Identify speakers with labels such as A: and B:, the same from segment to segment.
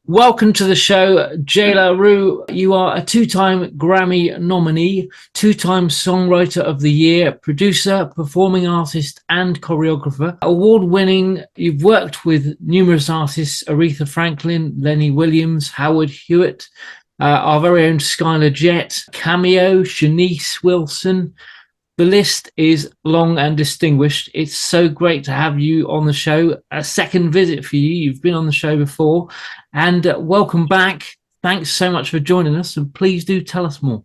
A: Welcome to the show, Jayla Rue. You are a two-time Grammy nominee, two-time Songwriter of the Year, producer, performing artist, and choreographer. Award-winning, you've worked with numerous artists, Aretha Franklin, Lenny Williams, Howard Hewitt, our very own Skyler Jett, Cameo, Shanice Wilson. The list is long and distinguished. It's so great to have you on the show. A second visit for you. You've been on the show before. And welcome back. Thanks so much for joining us. And please do tell us more.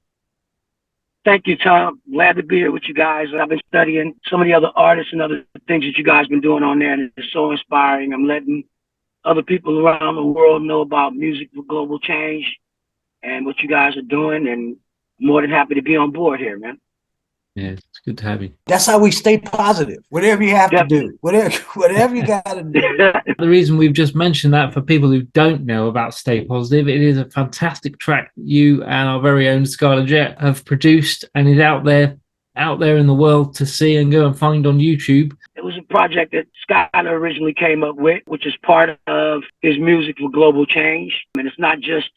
B: Thank you, Tom. Glad to be here with you guys. I've been studying some of the other artists and other things that you guys have been doing on there. And it's so inspiring. I'm letting other people around the world know about music for global change and what you guys are doing. And more than happy to be on board here, man.
A: Yeah, it's good to have you.
C: That's how we stay positive. Whatever you have to do, whatever you got to do.
A: The reason we've just mentioned that for people who don't know about Stay Positive, it is a fantastic track you and our very own Skyler Jett have produced and is out there in the world to see and go and find on YouTube.
B: It was a project that Skyler originally came up with, which is part of his music for global change. And it's not just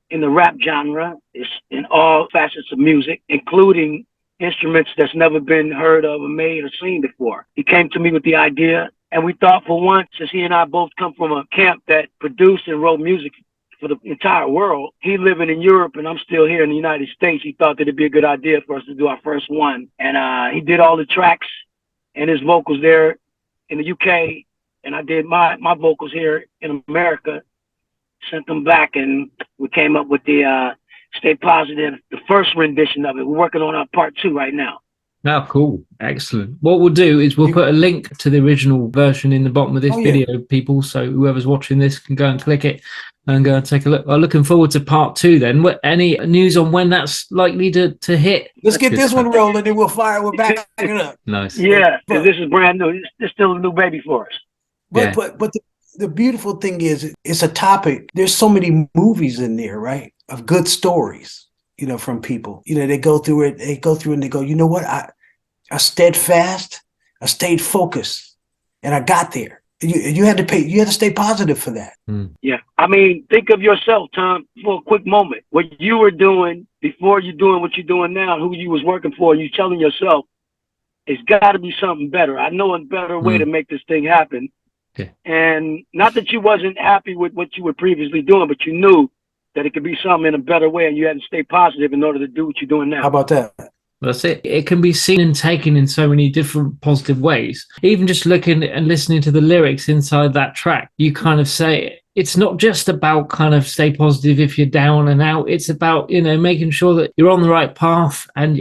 B: in the rap genre, it's in all facets of music, including instruments that's never been heard of or made or seen before. He came to me with the idea, and we thought for once, since he and I both come from a camp that produced and wrote music for the entire world, he living in Europe and I'm still here in the United States, he thought that it'd be a good idea for us to do our first one. And he did all the tracks and his vocals there in the UK, and I did my vocals here in America, sent them back, and we came up with the Stay Positive, the first rendition of it. We're working on our part 2 right now.
A: Oh, cool. Excellent. What we'll do is we'll put a link to the original version in the bottom of this video, people, so whoever's watching this can go and click it and go and take a look. I'm looking forward to part 2 then. Any news on when that's likely to hit?
C: Let's get this one rolling, then we'll back it up.
A: Nice.
B: Yeah, because this is brand new. It's still a new baby for us.
C: But the beautiful thing is, it's a topic. There's so many movies in there, right? Of good stories, from people. They go through it, and they go, you know what? I steadfast, I stayed focused, and I got there. You had to stay positive for that.
B: Yeah. I mean, think of yourself, Tom, for a quick moment. What you were doing before you doing what you're doing now, who you was working for, and you telling yourself, it's got to be something better. I know a better way to make this thing happen.
A: Yeah.
B: And not that you wasn't happy with what you were previously doing, but you knew that it could be something in a better way, and you had to stay positive in order to do what you're doing now.
C: How about that?
A: That's it. It can be seen and taken in so many different positive ways. Even just looking and listening to the lyrics inside that track, you kind of say it's not just about kind of stay positive if you're down and out. It's about, making sure that you're on the right path and,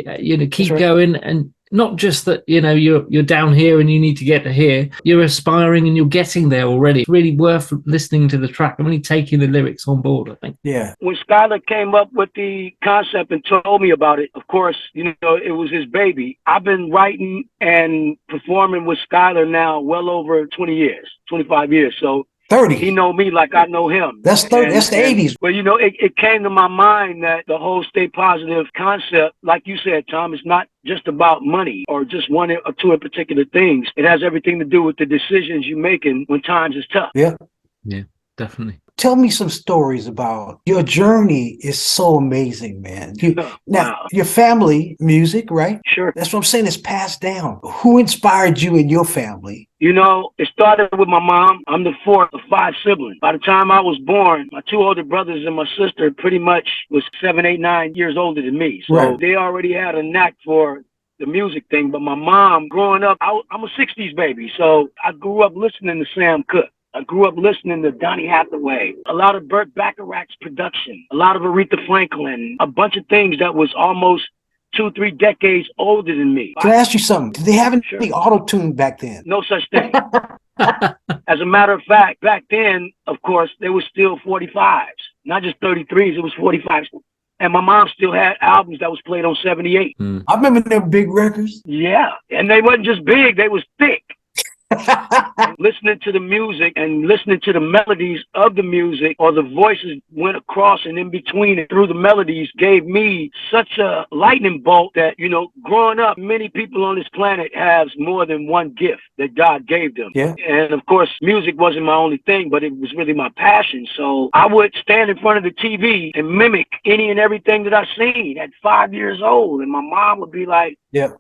A: keep going, and not just that, you're down here and you need to get to here. You're aspiring and you're getting there already. It's really worth listening to the track and really taking the lyrics on board, I think.
C: Yeah.
B: When Skyler came up with the concept and told me about it, of course, it was his baby. I've been writing and performing with Skyler now well over 20 years, 25 years. So
C: 30.
B: He know me like I know him.
C: That's 30. That's the 80s.
B: Well, it came to my mind that the whole Stay Positive concept, like you said, Tom, is not just about money or just one or two in particular things. It has everything to do with the decisions you're making when times is tough.
C: Yeah.
A: Yeah, definitely.
C: Tell me some stories about your journey. Is so amazing, man. Your family music, right?
B: Sure.
C: That's what I'm saying. It's passed down. Who inspired you in your family?
B: It started with my mom. I'm the 4th of 5 siblings. By the time I was born, my 2 older brothers and my sister pretty much was 7, 8, 9 years older than me. So They already had a knack for the music thing. But my mom, growing up, I'm a 60s baby. So I grew up listening to Sam Cooke. I grew up listening to Donny Hathaway, a lot of Burt Bacharach's production, a lot of Aretha Franklin, a bunch of things that was almost 2-3 decades older than me.
C: Can I ask you something? Did they have any auto-tune back then?
B: No such thing. As a matter of fact, back then, of course, there was still 45s, not just 33s, it was 45s. And my mom still had albums that was played on 78.
C: I remember them big records.
B: Yeah, and they wasn't just big, they was thick. Listening to the music and listening to the melodies of the music, or the voices went across and in between and through the melodies, gave me such a lightning bolt that, you know, growing up, many people on this planet have more than one gift that God gave them.
C: Yeah.
B: And of course, music wasn't my only thing, but it was really my passion. So I would stand in front of the TV and mimic any and everything that I seen at 5 years old. And my mom would be like,
C: yeah.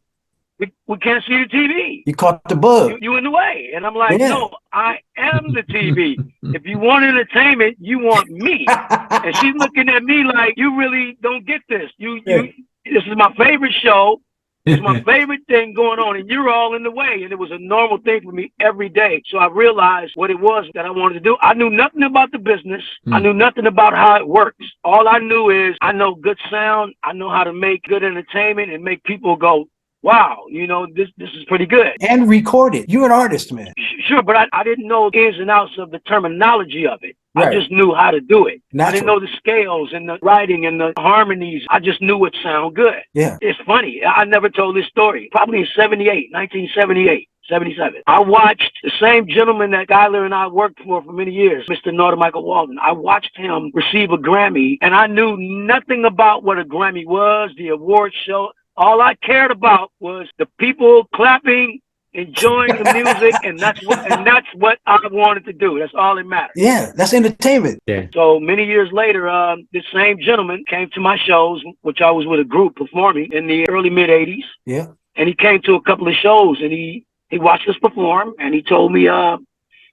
B: we can't see the TV.
C: You caught the bug.
B: You in the way. And I'm like,
C: Yeah.
B: no, I am the TV. If you want entertainment, you want me. And she's looking at me like, you really don't get this. This is my favorite show. It's my favorite thing going on, and you're all in the way. And it was a normal thing for me every day. So I realized what it was that I wanted to do. I knew nothing about the business. I knew nothing about how it works. All I knew is I know good sound. I know how to make good entertainment and make people go, wow, you know, this is pretty good.
C: And record it. You're an artist, man.
B: Sure, but I didn't know the ins and outs of the terminology of it.
C: Right.
B: I just knew how to do it.
C: Natural.
B: I didn't know the scales and the writing and the harmonies. I just knew it sounded good.
C: Yeah.
B: It's funny. I never told this story. Probably in 1978. 77. I watched the same gentleman that Skyler and I worked for many years, Mr. Norton Michael Walden. I watched him receive a Grammy, and I knew nothing about what a Grammy was, the award show. All I cared about was the people clapping, enjoying the music, and that's what I wanted to do. That's all that mattered.
C: Yeah, that's entertainment.
A: Yeah.
B: So many years later, this same gentleman came to my shows, which I was with a group performing in the early mid '80s.
C: Yeah.
B: And he came to a couple of shows, and he watched us perform, and he told me,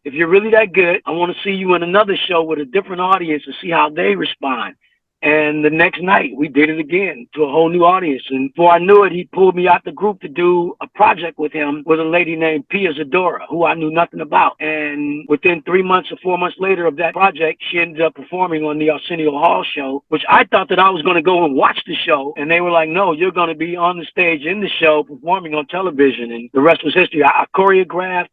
B: if you're really that good, I want to see you in another show with a different audience and see how they respond. And the next night, we did it again to a whole new audience. And before I knew it, he pulled me out the group to do a project with him with a lady named Pia Zadora, who I knew nothing about. And within 3 months or 4 months later of that project, she ended up performing on the Arsenio Hall show, which I thought that I was going to go and watch the show. And they were like, no, you're going to be on the stage in the show performing on television. And the rest was history. I choreographed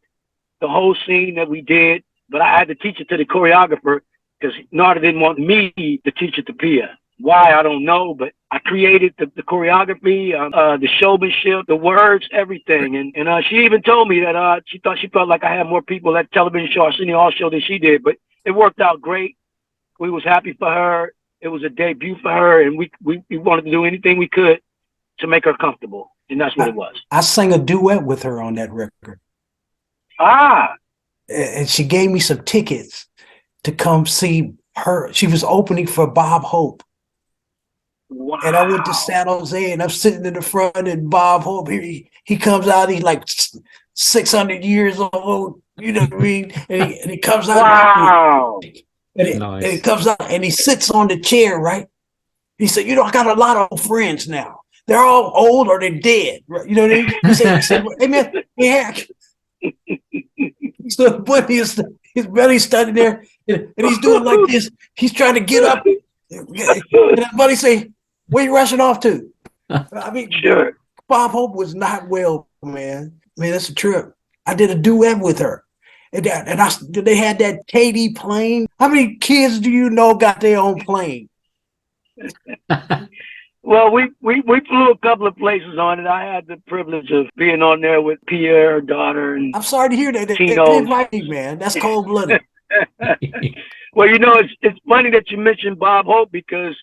B: the whole scene that we did, but I had to teach it to the choreographer, because Narda didn't want me to teach it to Pia. Why, I don't know, but I created the choreography, the showmanship, the words, everything. And she even told me that she felt like I had more people at the television show, Arsenio Hall show, than she did. But it worked out great. We was happy for her. It was a debut for her, and we wanted to do anything we could to make her comfortable. And that's what it was.
C: I sang a duet with her on that record.
B: Ah.
C: And she gave me some tickets to come see her. She was opening for Bob Hope.
B: Wow.
C: And I went to San Jose, and I'm sitting in the front, and Bob Hope, he comes out, he's like 600 years old, you know what I mean? And he comes out.
B: Wow.
C: And he comes out, and he sits on the chair, right? He said, you know, I got a lot of friends now. They're all old or they're dead. Right? You know what I mean? He said, hey, man, yeah. So but his belly's standing there, and he's doing like this. He's trying to get up. And his buddy say, where you rushing off to? I mean,
B: sure.
C: Bob Hope was not well, man. I mean, that's a trip. I did a duet with her. And they had that KD plane. How many kids do you know got their own plane?
B: Well, we flew a couple of places on it. I had the privilege of being on there with Pierre, her daughter, and
C: I'm sorry to hear that. They like me, man. That's cold-blooded.
B: Well, you know, it's funny that you mentioned Bob Hope, because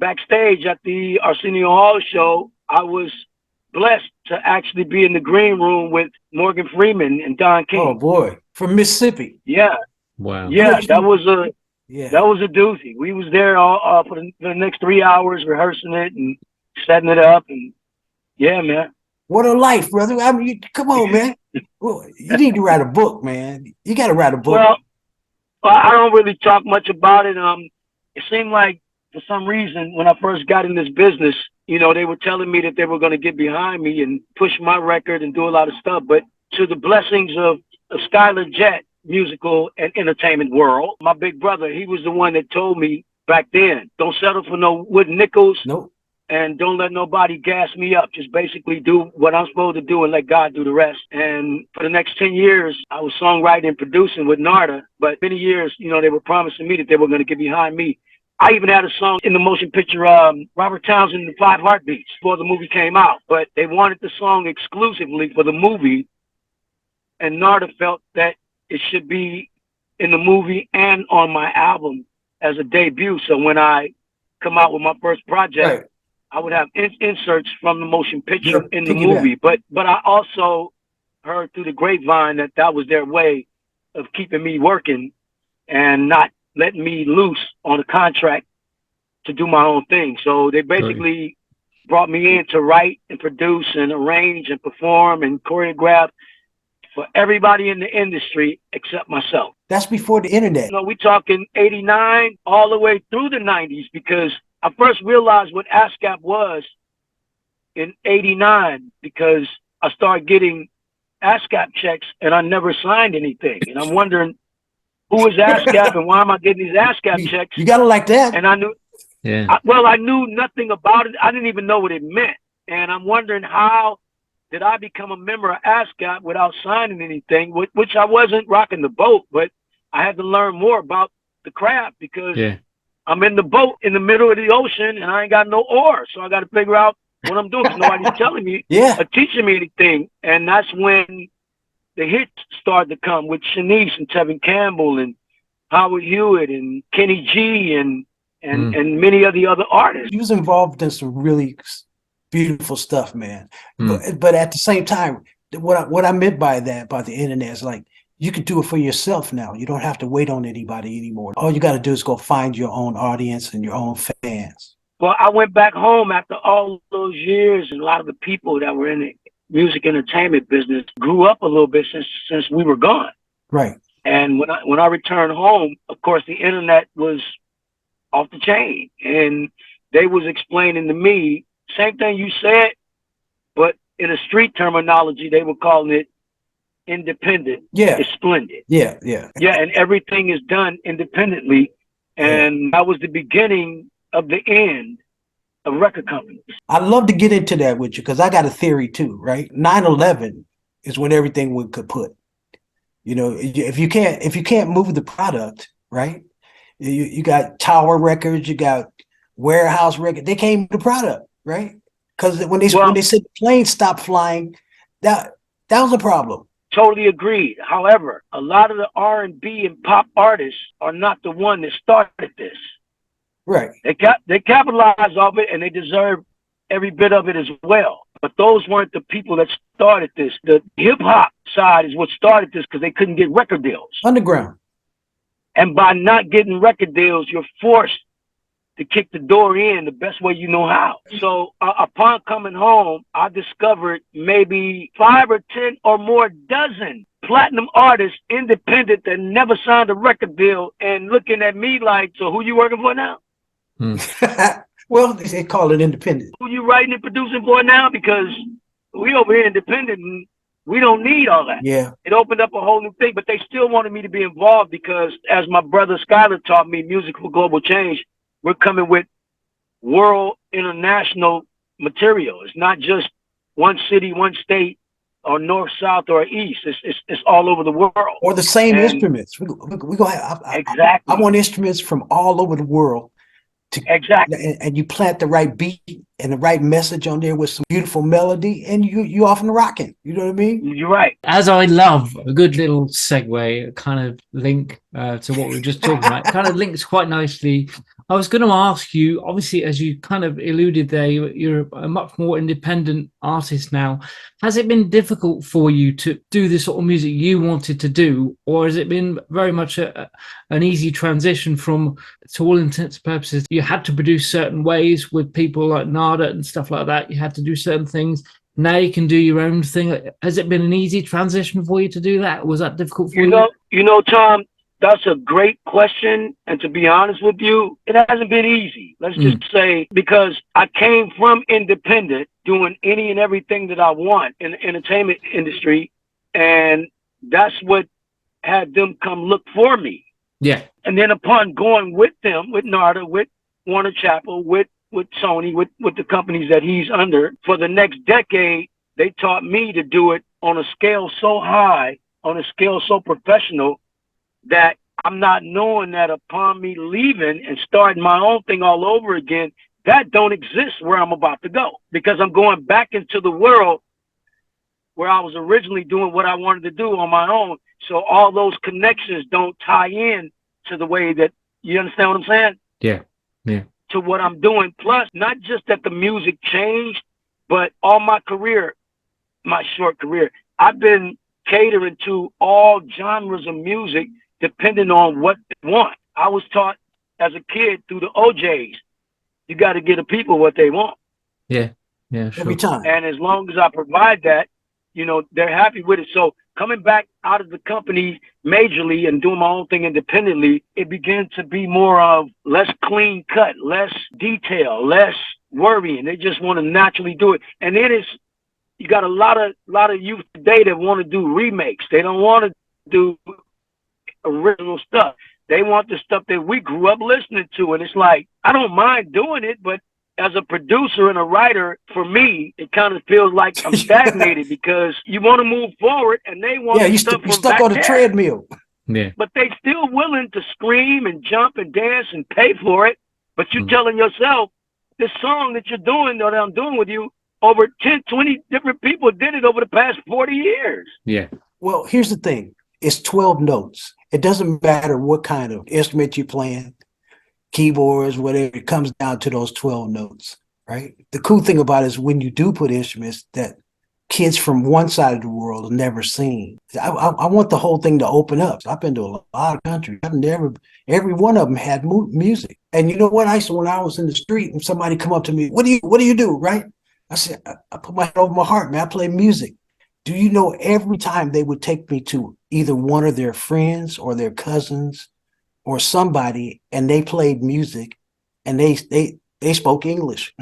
B: backstage at the Arsenio Hall show, I was blessed to actually be in the green room with Morgan Freeman and Don King.
C: Oh boy, from Mississippi.
B: Yeah.
A: Wow.
B: Yeah, that was a doozy. We was there all for the next 3 hours rehearsing it and setting it up, and yeah, man.
C: What a life, brother! I mean, come on, man. You need to write a book, man. You got to write a book.
B: Well, I don't really talk much about it. It seemed like for some reason when I first got in this business, you know, they were telling me that they were going to get behind me and push my record and do a lot of stuff. But to the blessings of Skyler Jett musical and entertainment world, my big brother, he was the one that told me back then, don't settle for no wooden nickels.
C: Nope.
B: And don't let nobody gas me up. Just basically do what I'm supposed to do and let God do the rest. And for the next 10 years, I was songwriting and producing with Narda. But many years, you know, they were promising me that they were going to get behind me. I even had a song in the motion picture, Robert Townsend and the Five Heartbeats, before the movie came out. But they wanted the song exclusively for the movie. and Narda felt that it should be in the movie and on my album as a debut. So when I come out with my first project,
C: Right.
B: I would have inserts from the motion picture
C: Yeah,
B: in the
C: piggyback.
B: movie. But I also heard through the grapevine that that was their way of keeping me working and not letting me loose on a contract to do my own thing. So they basically brought me in to write and produce and arrange and perform and choreograph for everybody in the industry except myself.
C: That's before the internet.
B: You know, we talking 89 all the way through the 90s, because I first realized what ASCAP was in 89 because I started getting ASCAP checks and I never signed anything. And I'm wondering, who is ASCAP and why am I getting these ASCAP checks?
C: You gotta like that.
B: And I knew, I knew nothing about it. I didn't even know what it meant. And I'm wondering, how did I become a member of ASCAP without signing anything, which I wasn't rocking the boat, but I had to learn more about the craft because I'm in the boat in the middle of the ocean and I ain't got no oar. So I got to figure out what I'm doing because nobody's telling me or teaching me anything. And that's when the hits started to come with Shanice and Tevin Campbell and Howard Hewitt and Kenny G and many of the other artists.
C: You was involved in some really beautiful stuff, man. But at the same time, what I meant by that, by the internet, is like, you can do it for yourself now. You don't have to wait on anybody anymore. All you got to do is go find your own audience and your own fans.
B: Well, I went back home after all those years, and a lot of the people that were in the music entertainment business grew up a little bit since we were gone.
C: Right.
B: And when I returned home, of course, the internet was off the chain, and they was explaining to me same thing you said, but in a street terminology, they were calling it independent. It's splendid. And everything is done independently, and that was the beginning of the end of record companies.
C: I'd love to get into that with you because I got a theory too, right? 9/11 is when everything went kaput. You know, if you can't move the product, right? You got Tower Records, you got Warehouse Records. They can't move the product, right? Because when they said the plane stopped flying, that was a problem.
B: Totally agreed. However, a lot of the R&B and pop artists are not the one that started this.
C: Right.
B: They capitalized off it and they deserve every bit of it as well. But those weren't the people that started this. The hip hop side is what started this because they couldn't get record deals.
C: Underground.
B: And by not getting record deals, you're forced to kick the door in the best way you know how. So upon coming home, I discovered maybe 5 or 10 or more dozen platinum artists, independent, that never signed a record deal and looking at me like, so who you working for now?
C: Well, they call it independent.
B: Who you writing and producing for now? Because we over here independent and we don't need all that.
C: Yeah.
B: It opened up a whole new thing, but they still wanted me to be involved because, as my brother Skyler taught me, Music for Global Change, we're coming with world, international material. It's not just one city, one state, or north, south, or east. It's all over the world. Or
C: the same instruments. We gonna have,
B: exactly.
C: I want instruments from all over the world. And you plant the right beat and the right message on there with some beautiful melody, and you off and rocking. You know what I mean?
B: You're right.
A: As I love a good little segue, kind of link to what we were just talking about. It kind of links quite nicely. I was going to ask you, obviously, as you kind of alluded there, you're a much more independent artist now. Has it been difficult for you to do the sort of music you wanted to do, or has it been very much an easy transition from, to all intents and purposes, you had to produce certain ways with people like Narda and stuff like that? You had to do certain things. Now you can do your own thing. Has it been an easy transition for you to do that? Was that difficult for you?
B: You know, Tom, that's a great question. And to be honest with you, it hasn't been easy. Let's just say, because I came from independent, doing any and everything that I want in the entertainment industry. And that's what had them come look for me.
A: Yeah.
B: And then upon going with them, with Narda, with Warner Chappell, with Sony, with the companies that he's under, for the next decade, they taught me to do it on a scale so high, on a scale so professional, that I'm not knowing that upon me leaving and starting my own thing all over again, that don't exist where I'm about to go, because I'm going back into the world where I was originally doing what I wanted to do on my own. So all those connections don't tie in to the way that, you understand what I'm saying?
A: Yeah. Yeah.
B: To what I'm doing. Plus, not just that the music changed, but all my career, my short career, I've been catering to all genres of music depending on what they want. I was taught as a kid through the OJs, you got to give the people what they want.
A: Yeah. Yeah. Sure.
C: Every time.
B: And as long as I provide that, you know, they're happy with it. So coming back out of the company majorly and doing my own thing independently, it began to be more of less clean cut, less detail, less worrying. They just want to naturally do it. And it is, you got a lot of youth today that want to do remakes. They don't want to do original stuff. They want the stuff that we grew up listening to. And it's like, I don't mind doing it, but as a producer and a writer, for me, it kind of feels like I'm stagnated because you want to move forward and they want
C: you
B: stuff
C: you're stuck on the treadmill.
A: Yeah.
B: But they still willing to scream and jump and dance and pay for it. But you're telling yourself, this song that you're doing or that I'm doing with you, over 10, 20 different people did it over the past 40 years.
A: Yeah.
C: Well, here's the thing. It's 12 notes. It doesn't matter what kind of instrument you're playing, keyboards, whatever, it comes down to those 12 notes, right? The cool thing about it is when you do put instruments that kids from one side of the world have never seen. I want the whole thing to open up. I've been to a lot of countries. Every one of them had music. And you know what? When I was in the street and somebody come up to me, what do you do, right? I said, I put my hand over my heart, man. I play music. Do you know every time they would take me to either one of their friends or their cousins or somebody, and they played music, and they spoke English,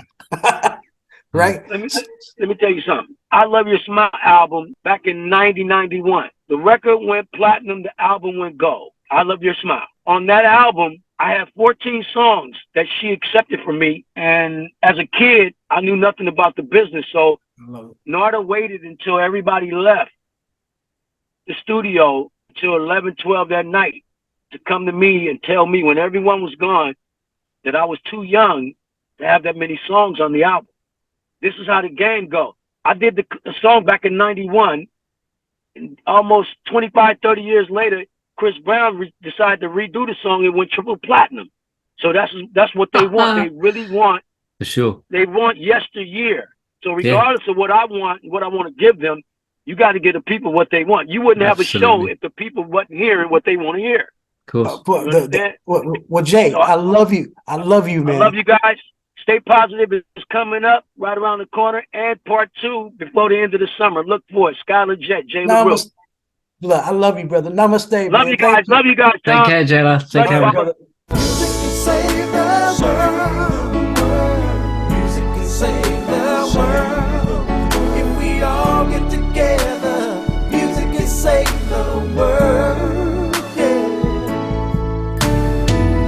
C: right?
B: Let me tell you something. I Love Your Smile album back in 91. The record went platinum. The album went gold. I Love Your Smile. On that album, I have 14 songs that she accepted from me. And as a kid, I knew nothing about the business. So Narda waited until everybody left the studio until 11, 12 that night to come to me and tell me when everyone was gone that I was too young to have that many songs on the album. This is how the game goes. I did the song back in 91, and almost 25, 30 years later, Chris Brown decided to redo the song and went triple platinum. So that's what they want. They really want.
A: For sure.
B: They want yesteryear. So regardless of what I want to give them, you got to give the people what they want. You wouldn't have a show if the people wasn't hearing what they want to hear.
A: Of course.
C: Well, Jay, I love you. I love you, man.
B: I love you guys. Stay positive. It's coming up right around the corner. And part 2 before the end of the summer. Look for it. Skyler Jett, Jay LaRue.
C: I love you, brother. Namaste.
B: Love
C: man.
B: you guys. Love you guys.
A: Take care, Jayla. Take care,
C: brother.
D: Music can save the world. Music can save the world. If we all get together, music can save the world. Yeah.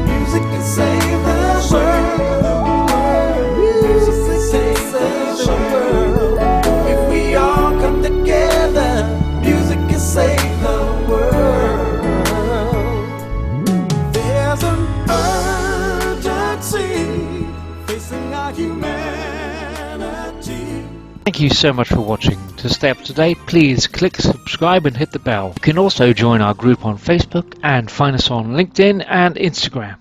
D: Music can save the world. Music can save the world. If we all come together, music can save the world. There's an urgency facing our humanity.
A: Thank you so much for watching. To stay up to date, please click subscribe and hit the bell. You can also join our group on Facebook and find us on LinkedIn and Instagram.